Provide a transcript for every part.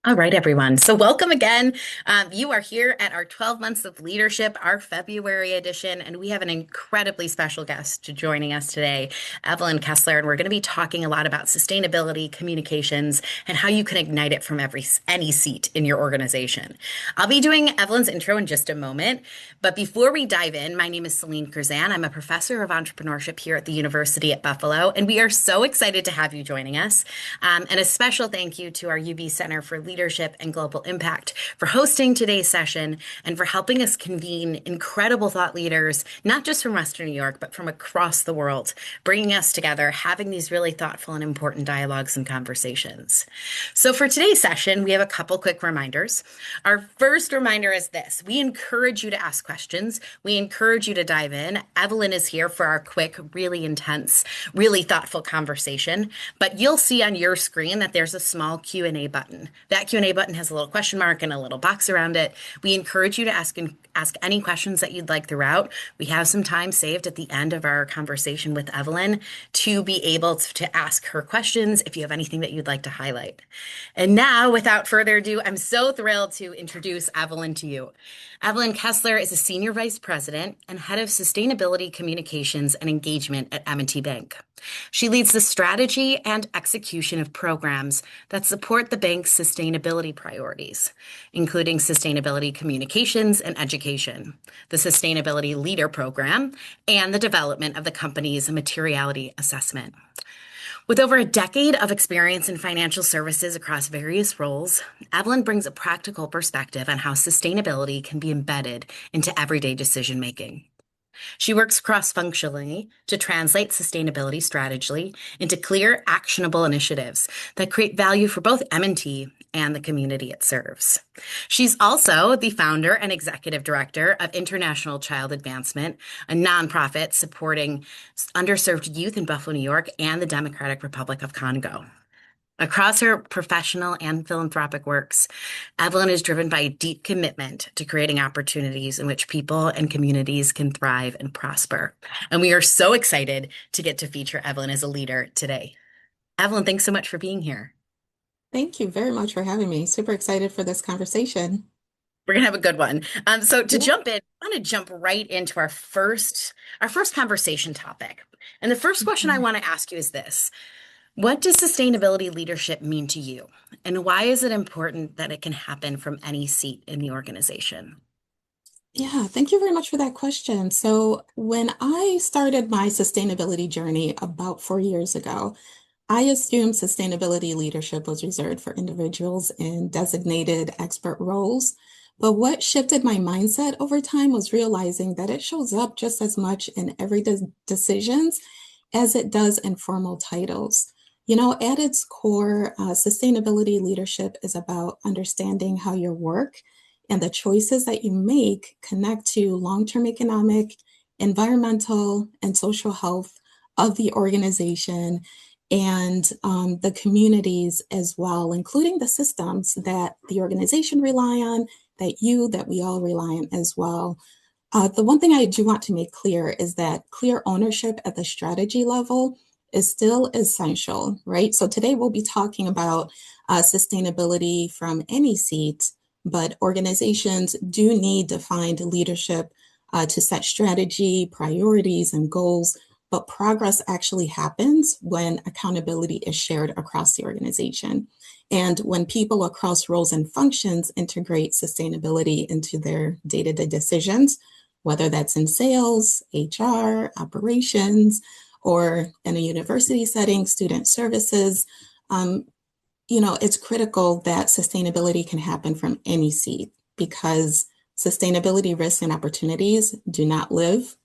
All right, everyone. So, welcome again. You are here at our 12 Months of Leadership, our February edition, and we have an incredibly special guest joining us today, Evelyn Kessler. And we're going to be talking a lot about sustainability, communications, and how you can ignite it from any seat in your organization. I'll be doing Evelyn's intro in just a moment. But before we dive in, my name is Celine Curzan. I'm a professor of entrepreneurship here at the University at Buffalo, and we are so excited to have you joining us. And a special thank you to our UB Center for Leadership and Global Impact for hosting today's session and for helping us convene incredible thought leaders, not just from Western New York, but from across the world, bringing us together, having these really thoughtful and important dialogues and conversations. So for today's session, we have a couple quick reminders. Our first reminder is this. We encourage you to ask questions. We encourage you to dive in. Evelyn is here for our quick, really intense, really thoughtful conversation, but you'll see on your screen that there's a small Q&A button. That Q&A button has a little question mark and a little box around it. We encourage you to ask any questions that you'd like throughout. We have some time saved at the end of our conversation with Evelyn to be able to ask her questions if you have anything that you'd like to highlight. And now, without further ado, I'm so thrilled to introduce Evelyn to you. Evelyn Kessler is a Senior Vice President and Head of Sustainability Communications and Engagement at M&T Bank. She leads the strategy and execution of programs that support the bank's sustainability priorities, including sustainability communications and education, the Sustainability Leader Program, and the development of the company's materiality assessment. With over a decade of experience in financial services across various roles, Evelyn brings a practical perspective on how sustainability can be embedded into everyday decision making. She works cross-functionally to translate sustainability strategy into clear, actionable initiatives that create value for both M&T and the community it serves. She's also the founder and executive director of International Child Advancement, a nonprofit supporting underserved youth in Buffalo, New York, and the Democratic Republic of Congo. Across her professional and philanthropic works, Evelyn is driven by a deep commitment to creating opportunities in which people and communities can thrive and prosper. And we are so excited to get to feature Evelyn as a leader today. Evelyn, thanks so much for being here. Thank you very much for having me. Super excited for this conversation. We're gonna have a good one. So to Yeah. jump in, I want to jump right into our first conversation topic. And the first question I Mhm. want to ask you is this. What does sustainability leadership mean to you? And why is it important that it can happen from any seat in the organization? Yeah, thank you very much for that question. So, when I started my sustainability journey about 4 years ago, I assumed sustainability leadership was reserved for individuals in designated expert roles. But what shifted my mindset over time was realizing that it shows up just as much in everyday decisions as it does in formal titles. At its core, sustainability leadership is about understanding how your work and the choices that you make connect to long-term economic, environmental, and social health of the organization and the communities as well, including the systems that the organization rely on, that we all rely on as well. The one thing I do want to make clear is that clear ownership at the strategy level is still essential, right? So today we'll be talking about sustainability from any seat, but organizations do need defined leadership to set strategy, priorities, and goals. But progress actually happens when accountability is shared across the organization. And when people across roles and functions integrate sustainability into their day to day decisions, whether that's in sales, HR, operations, or in a university setting, student services, um, it's critical that sustainability can happen from any seat because sustainability risks and opportunities do not live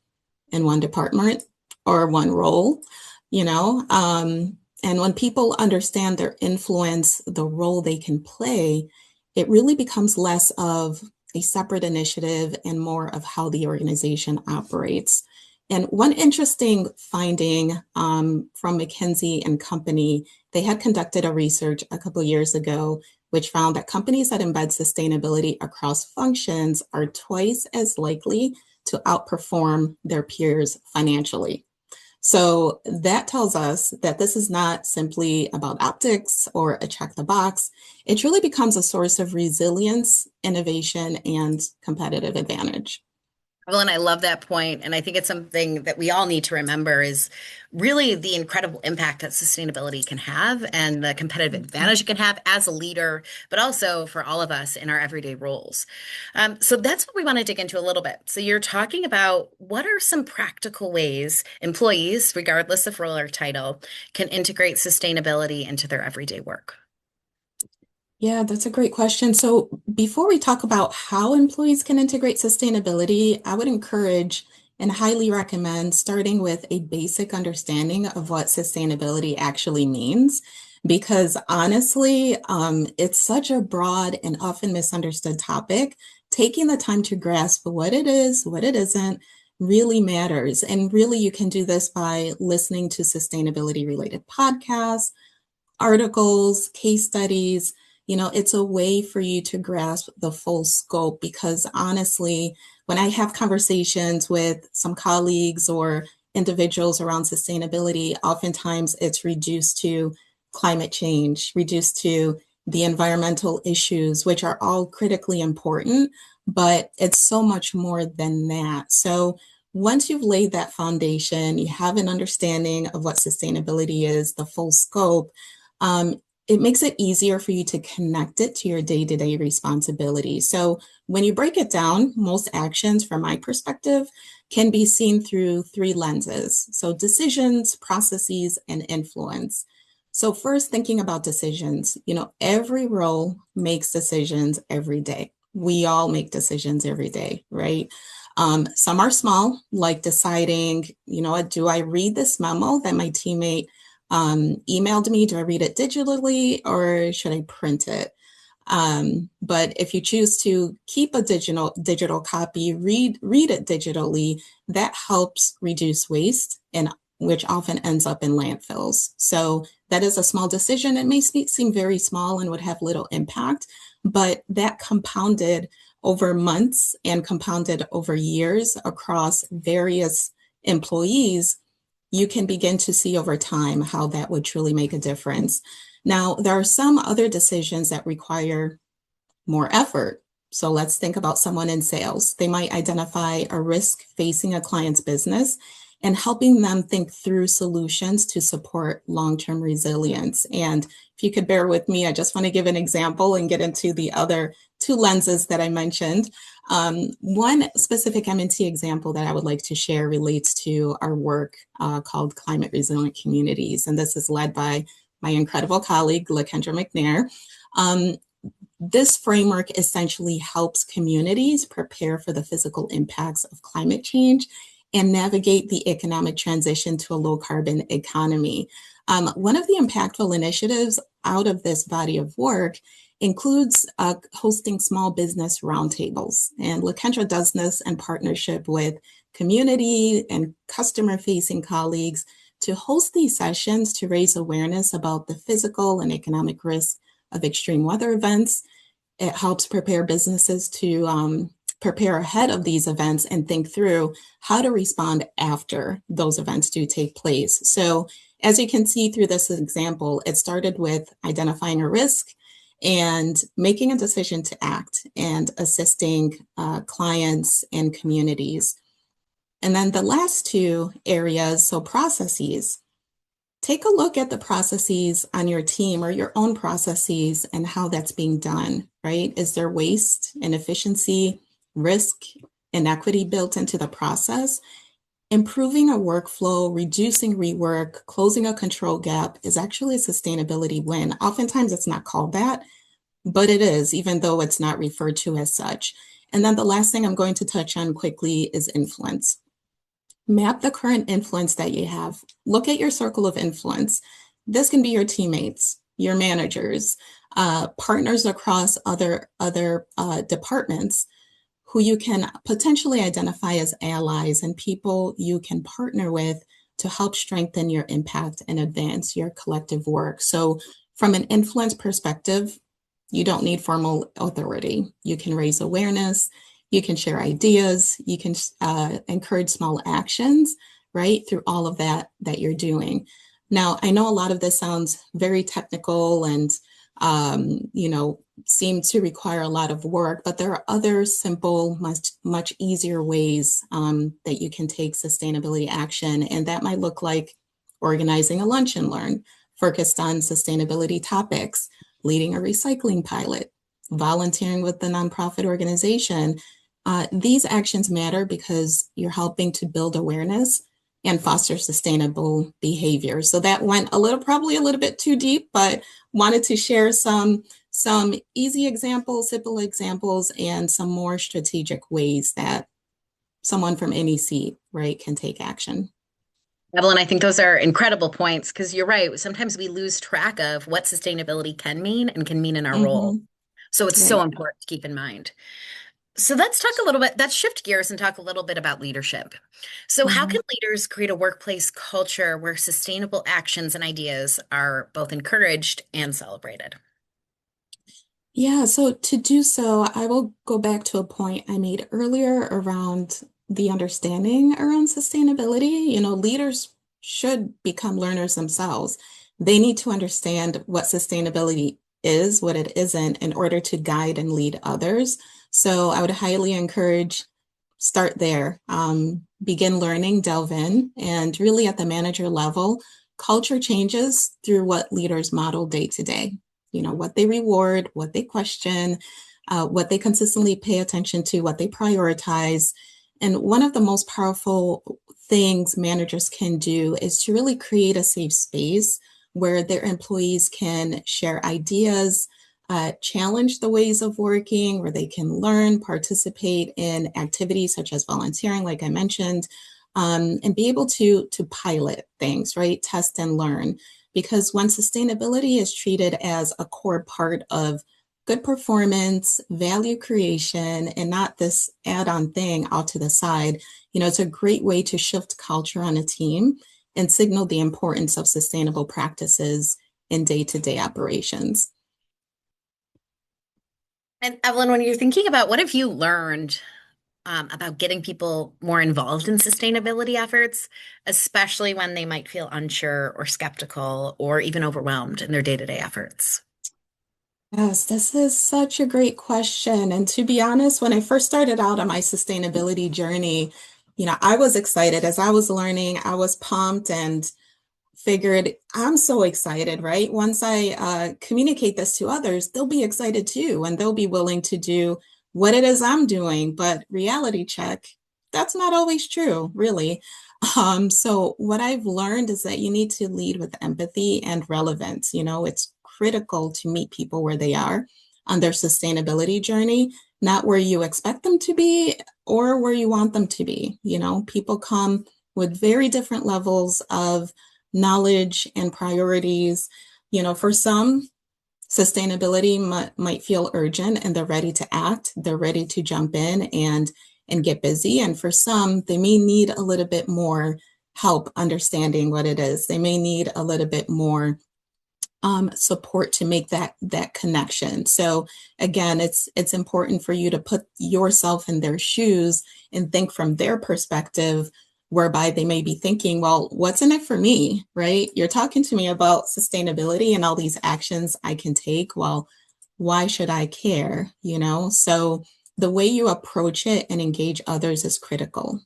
in one department or one role, you know. And when people understand their influence, the role they can play, it really becomes less of a separate initiative and more of how the organization operates. And one interesting finding from McKinsey and Company, they had conducted a research a couple of years ago, which found that companies that embed sustainability across functions are twice as likely to outperform their peers financially. So that tells us that this is not simply about optics or a check the box. It truly becomes a source of resilience, innovation, and competitive advantage. Well, and I love that point, and I think it's something that we all need to remember is really the incredible impact that sustainability can have and the competitive advantage it can have as a leader, but also for all of us in our everyday roles. So that's what we want to dig into a little bit. So you're talking about what are some practical ways employees, regardless of role or title, can integrate sustainability into their everyday work? Yeah, that's a great question. So, before we talk about how employees can integrate sustainability, I would encourage and highly recommend starting with a basic understanding of what sustainability actually means. Because honestly, it's such a broad and often misunderstood topic. Taking the time to grasp what it is, what it isn't, really matters. And really, you can do this by listening to sustainability related podcasts, articles, case studies. It's a way for you to grasp the full scope because honestly, when I have conversations with some colleagues or individuals around sustainability, oftentimes it's reduced to climate change, reduced to the environmental issues, which are all critically important, but it's so much more than that. So once you've laid that foundation, you have an understanding of what sustainability is, the full scope, um, it makes it easier for you to connect it to your day-to-day responsibilities. So when you break it down, most actions, from my perspective, can be seen through three lenses. So decisions, processes, and influence. So first, thinking about decisions, every role makes decisions every day. We all make decisions every day, right? Some are small, like deciding, do I read this memo that my teammate emailed me? Do I read it digitally or should I print it? But if you choose to keep a digital copy, read it digitally, that helps reduce waste and which often ends up in landfills. So that is a small decision. It may seem very small and would have little impact, but that compounded over months and compounded over years across various employees, you can begin to see over time how that would truly make a difference. Now, there are some other decisions that require more effort. So let's think about someone in sales. They might identify a risk facing a client's business and helping them think through solutions to support long-term resilience. And if you could bear with me, I just want to give an example and get into the other two lenses that I mentioned. One specific M&T example that I would like to share relates to our work called Climate Resilient Communities. And this is led by my incredible colleague, LaKendra McNair. This framework essentially helps communities prepare for the physical impacts of climate change and navigate the economic transition to a low carbon economy. One of the impactful initiatives out of this body of work includes hosting small business roundtables. And LaKendra does this in partnership with community and customer facing colleagues to host these sessions to raise awareness about the physical and economic risks of extreme weather events. It helps prepare businesses to prepare ahead of these events and think through how to respond after those events do take place. So, as you can see through this example, it started with identifying a risk and making a decision to act and assisting clients and communities. And then the last two areas, so processes, take a look at the processes on your team or your own processes and how that's being done, right? Is there waste, inefficiency, risk, inequity built into the process? Improving a workflow, reducing rework, closing a control gap is actually a sustainability win. Oftentimes it's not called that, but it is, even though it's not referred to as such. And then the last thing I'm going to touch on quickly is influence. Map the current influence that you have. Look at your circle of influence. This can be your teammates, your managers, partners across other departments who you can potentially identify as allies and people you can partner with to help strengthen your impact and advance your collective work. So, from an influence perspective, you don't need formal authority. You can raise awareness, you can share ideas, you can encourage small actions right? Through all of that you're doing. Now, I know a lot of this sounds very technical and seem to require a lot of work, but there are other simple, much easier ways that you can take sustainability action. And that might look like organizing a lunch and learn focused on sustainability topics, leading a recycling pilot, volunteering with the nonprofit organization. These actions matter because you're helping to build awareness and foster sustainable behavior. So that went probably a little bit too deep, but wanted to share some easy examples, simple examples, and some more strategic ways that someone from any seat, right, can take action. Evelyn, I think those are incredible points because you're right. Sometimes we lose track of what sustainability can mean and can mean in our role. Mm-hmm. So it's so Right. important to keep in mind. So let's shift gears and talk a little bit about leadership. So, how Mm-hmm. can leaders create a workplace culture where sustainable actions and ideas are both encouraged and celebrated? Yeah, so to do so, I will go back to a point I made earlier around the understanding around sustainability. Leaders should become learners themselves. They need to understand what sustainability is, what it isn't, in order to guide and lead others. So I would highly encourage start there, begin learning, delve in, and really at the manager level, culture changes through what leaders model day to day. What they reward, what they question, what they consistently pay attention to, what they prioritize. And one of the most powerful things managers can do is to really create a safe space where their employees can share ideas, challenge the ways of working, where they can learn, participate in activities such as volunteering, like I mentioned, and be able to pilot things, right? Test and learn. Because when sustainability is treated as a core part of good performance, value creation, and not this add-on thing out to the side, it's a great way to shift culture on a team and signal the importance of sustainable practices in day-to-day operations. And Evelyn, when you're thinking about what have you learned about getting people more involved in sustainability efforts, especially when they might feel unsure or skeptical or even overwhelmed in their day-to-day efforts? Yes, this is such a great question. And to be honest, when I first started out on my sustainability journey, I was excited as I was learning, I was pumped and figured I'm so excited, right? Once I communicate this to others, they'll be excited too, and they'll be willing to do what it is I'm doing. But reality check, that's not always true, really. So what I've learned is that you need to lead with empathy and relevance. It's critical to meet people where they are on their sustainability journey, not where you expect them to be or where you want them to be. People come with very different levels of knowledge and priorities. For some, sustainability might feel urgent and they're ready to act, they're ready to jump in and get busy. And for some, they may need a little bit more help understanding what it is. They may need a little bit more support to make that connection. So again, it's important for you to put yourself in their shoes and think from their perspective, whereby they may be thinking, well, what's in it for me, right? You're talking to me about sustainability and all these actions I can take. Well, why should I care? So the way you approach it and engage others is critical.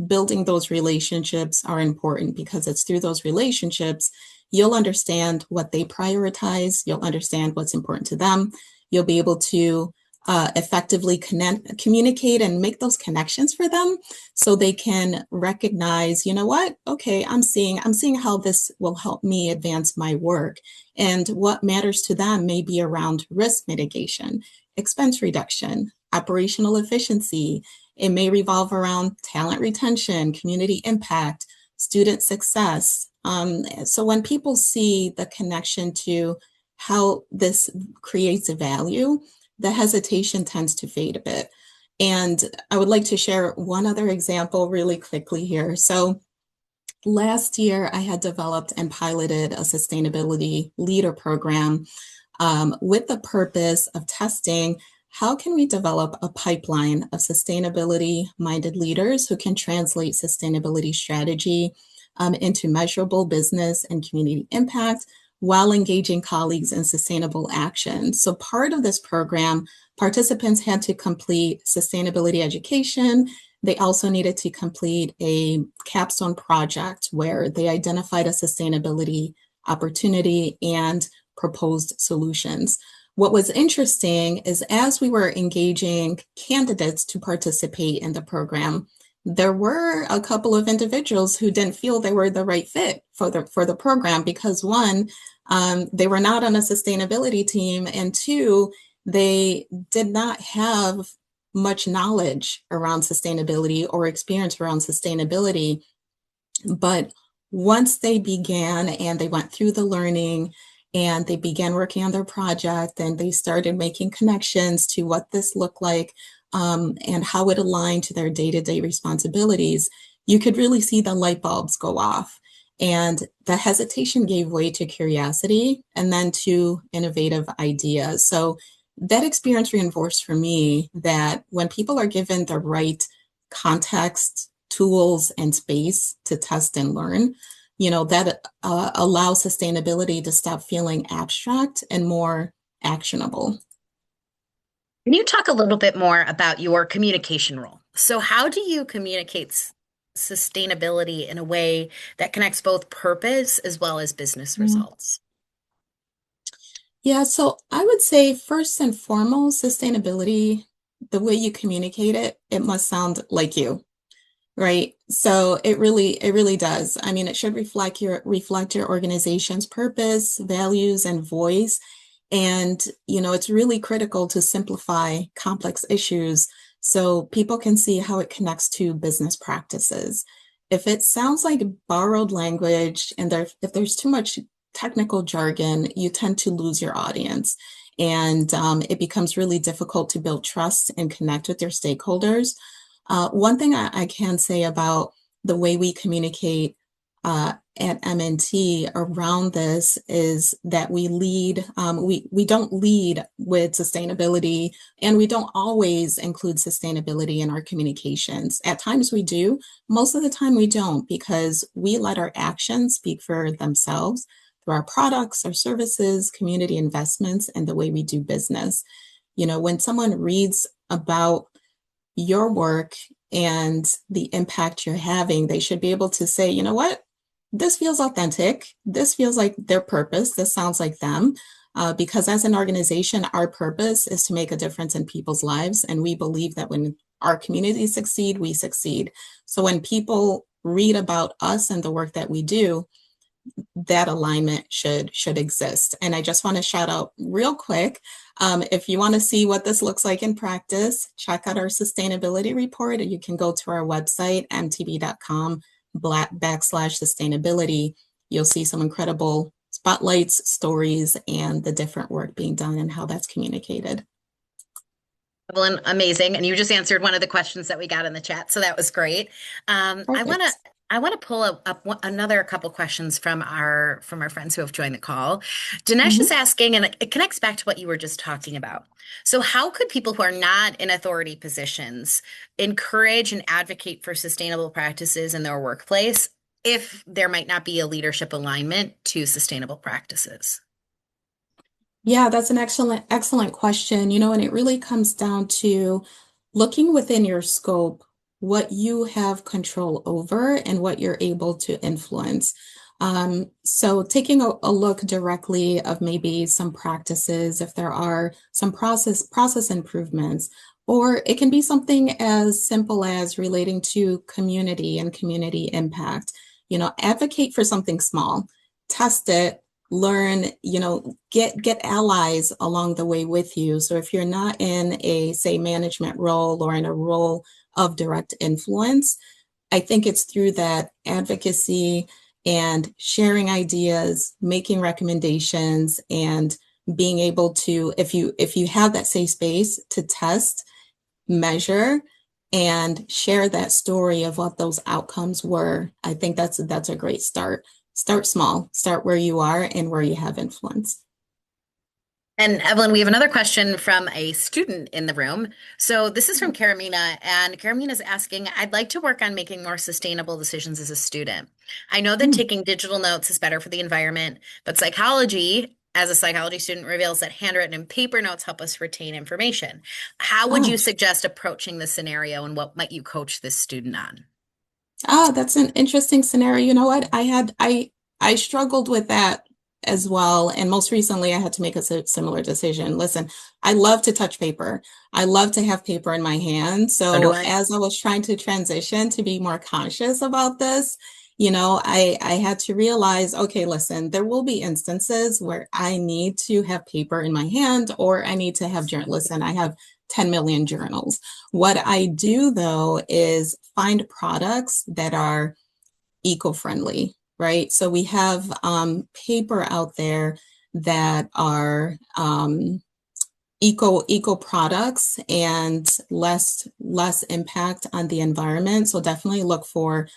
Building those relationships are important because it's through those relationships you'll understand what they prioritize, you'll understand what's important to them, you'll be able to effectively communicate and make those connections for them so they can recognize, what, okay, I'm seeing how this will help me advance my work. And what matters to them may be around risk mitigation, expense reduction, operational efficiency. It may revolve around talent retention, community impact, student success. So when people see the connection to how this creates value, the hesitation tends to fade a bit. And I would like to share one other example really quickly here. So last year, I had developed and piloted a sustainability leader program with the purpose of testing how can we develop a pipeline of sustainability-minded leaders who can translate sustainability strategy into measurable business and community impact while engaging colleagues in sustainable action? So part of this program, participants had to complete sustainability education. They also needed to complete a capstone project where they identified a sustainability opportunity and proposed solutions. What was interesting is as we were engaging candidates to participate in the program, there were a couple of individuals who didn't feel they were the right fit for the program because one, they were not on a sustainability team, and two, they did not have much knowledge around sustainability or experience around sustainability. But once they began and they went through the learning and they began working on their project and they started making connections to what this looked like and how it aligned to their day-to-day responsibilities, you could really see the light bulbs go off. And the hesitation gave way to curiosity and then to innovative ideas. So that experience reinforced for me that when people are given the right context, tools, and space to test and learn, that allows sustainability to stop feeling abstract and more actionable. Can you talk a little bit more about your communication role? So, how do you communicate sustainability in a way that connects both purpose as well as business Mm. results? Yeah, so I would say first and foremost, sustainability, the way you communicate it, it must sound like you. Right. So it really does. I mean, it should reflect your organization's purpose, values, and voice. And, it's really critical to simplify complex issues so people can see how it connects to business practices. If it sounds like borrowed language and if there's too much technical jargon, you tend to lose your audience. And it becomes really difficult to build trust and connect with your stakeholders. One thing I can say about the way we communicate at M&T around this is that we lead, we don't lead with sustainability, and we don't always include sustainability in our communications. At times we do, most of the time we don't, because we let our actions speak for themselves through our products, our services, community investments, and the way we do business. When someone reads about your work and the impact you're having, they should be able to say, you know what, this feels authentic. This feels like their purpose. This sounds like them. Because as an organization, our purpose is to make a difference in people's lives. And we believe that when our communities succeed, we succeed. So when people read about us and the work that we do, that alignment should exist. And I just want to shout out real quick, if you want to see what this looks like in practice, check out our sustainability report. You can go to our website, mtb.com/sustainability. You'll see some incredible spotlights, stories, and the different work being done and how that's communicated. Evelyn, amazing. And you just answered one of the questions that we got in the chat, so that was great. I want to Perfect. I want to pull up another couple questions from our friends who have joined the call. Dinesh is Mhm. asking, and it connects back to what you were just talking about. So, how could people who are not in authority positions encourage and advocate for sustainable practices in their workplace if there might not be a leadership alignment to sustainable practices? Yeah, that's an excellent question. And it really comes down to looking within your scope, what you have control over and what you're able to influence. So taking a look directly of maybe some practices, if there are some process improvements, or it can be something as simple as relating to community and community impact. Advocate for something small, test it, learn, get allies along the way with you. So if you're not in a, say, management role or in a role of direct influence, I think it's through that advocacy and sharing ideas, making recommendations, and being able to, if you have that safe space to test, measure, and share that story of what those outcomes were, I think that's a great start. Start small, start where you are and where you have influence. And Evelyn, we have another question from a student in the room. So this is from Karamina, and Karamina is asking, I'd like to work on making more sustainable decisions as a student. I know that Mm, taking digital notes is better for the environment, but psychology, as a psychology student, reveals that handwritten and paper notes help us retain information. How would ah, you suggest approaching this scenario, and what might you coach this student on? that's an interesting scenario. You know what? I struggled with that as well. And most recently, I had to make a similar decision. Listen, I love to touch paper. I love to have paper in my hand. So do So I. as I was trying to transition to be more conscious about this, I had to realize, okay, listen, there will be instances where I need to have paper in my hand or I need to have journal. Listen, I have 10 million journals. What I do though is find products that are eco-friendly, right? So we have paper out there that are eco products and less impact on the environment. So definitely look for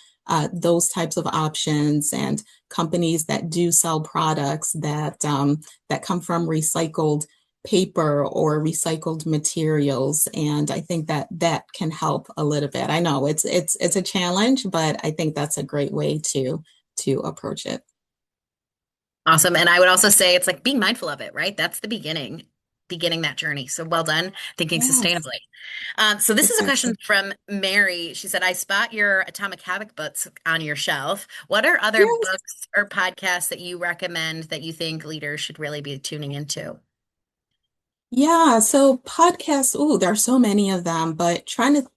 those types of options and companies that do sell products that come from recycled paper or recycled materials. And I think that that can help a little bit. I know it's a challenge, but I think that's a great way to approach it. Awesome. And I would also say it's like being mindful of it, right? That's the beginning that journey. So well done thinking Yes, sustainably. So this is a question exactly. from Mary. She said, I spot your Atomic Habit books on your shelf. What are other Yes. books or podcasts that you recommend that you think leaders should really be tuning into? Yeah, so podcasts, ooh, there are so many of them, but trying to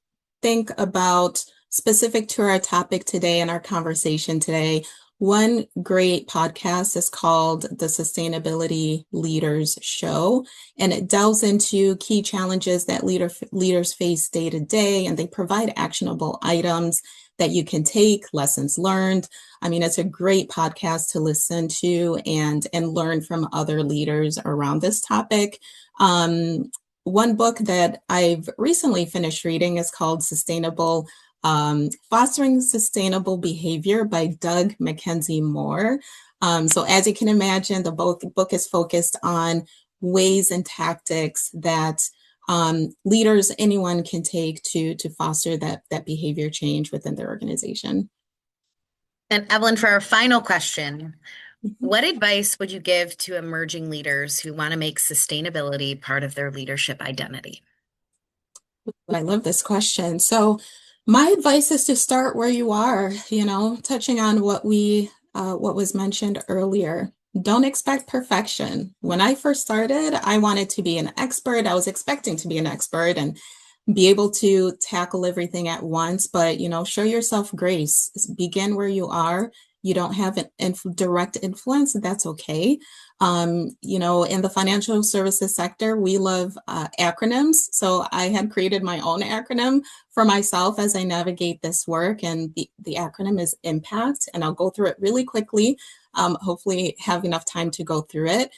think about specific to our topic today and our conversation today. One great podcast is called the Sustainability Leaders Show, and it delves into key challenges that leaders face day to day, and they provide actionable items that you can take, lessons learned. I mean, it's a great podcast to listen to and learn from other leaders around this topic. One book that I've recently finished reading is called Fostering Sustainable Behavior by Doug Mackenzie Moore. So as you can imagine, book is focused on ways and tactics that leaders, anyone can take to foster that behavior change within their organization. And Evelyn, for our final question, Mhm. what advice would you give to emerging leaders who want to make sustainability part of their leadership identity? I love this question. So, my advice is to start where you are, touching on what was mentioned earlier. Don't expect perfection. When I first started, I wanted to be an expert. I was expecting to be an expert and be able to tackle everything at once, but show yourself grace. Begin where you are. You don't have an direct influence, that's okay. In the financial services sector, we love acronyms. So I had created my own acronym for myself as I navigate this work, and the acronym is IMPACT, and I'll go through it really quickly. Hopefully, have enough time to go through it.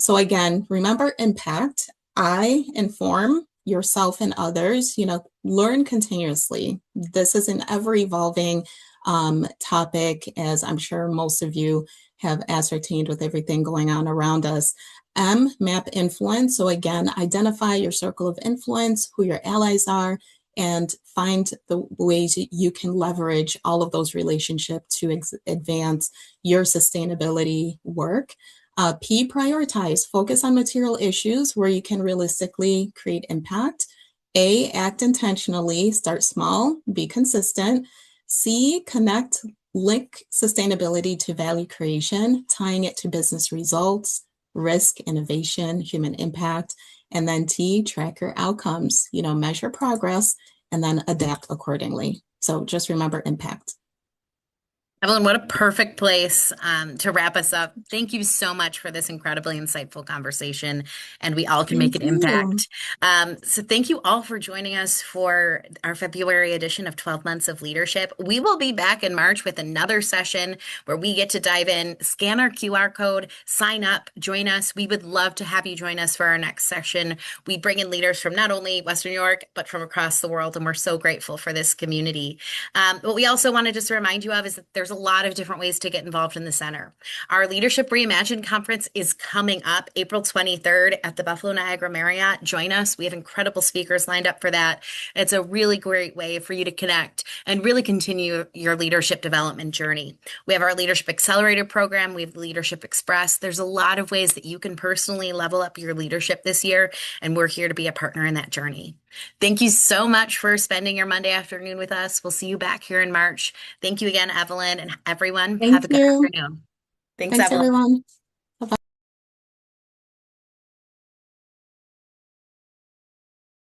So again, remember impact. I inform yourself and others, learn continuously. This is an ever evolving topic, as I'm sure most of you have ascertained with everything going on around us. Map influence. So again, identify your circle of influence, who your allies are, and find the ways you can leverage all of those relationships to advance your sustainability work. P, prioritize, focus on material issues where you can realistically create impact. A, act intentionally, start small, be consistent. C, connect, link sustainability to value creation, tying it to business results, risk, innovation, human impact. And then T, track your outcomes, measure progress and then adapt accordingly. So just remember impact. Evelyn, what a perfect place to wrap us up. Thank you so much for this incredibly insightful conversation, and we all can make Thank an you. impact. So, thank you all for joining us for our February edition of 12 Months of Leadership. We will be back in March with another session where we get to dive in, scan our QR code, sign up, join us. We would love to have you join us for our next session. We bring in leaders from not only Western New York, but from across the world, and we're so grateful for this community. What we also want to just remind you of is that there's there's a lot of different ways to get involved in the center. Our Leadership Reimagined conference is coming up April 23rd at the Buffalo Niagara Marriott. Join us. We have incredible speakers lined up for that. It's a really great way for you to connect and really continue your leadership development journey. We have our Leadership Accelerator program. We have Leadership Express. There's a lot of ways that you can personally level up your leadership this year, and we're here to be a partner in that journey. Thank you so much for spending your Monday afternoon with us. We'll see you back here in March. Thank you again, Evelyn, and everyone. Have Thank a good you. afternoon. Thanks, Thanks, Evelyn. everyone.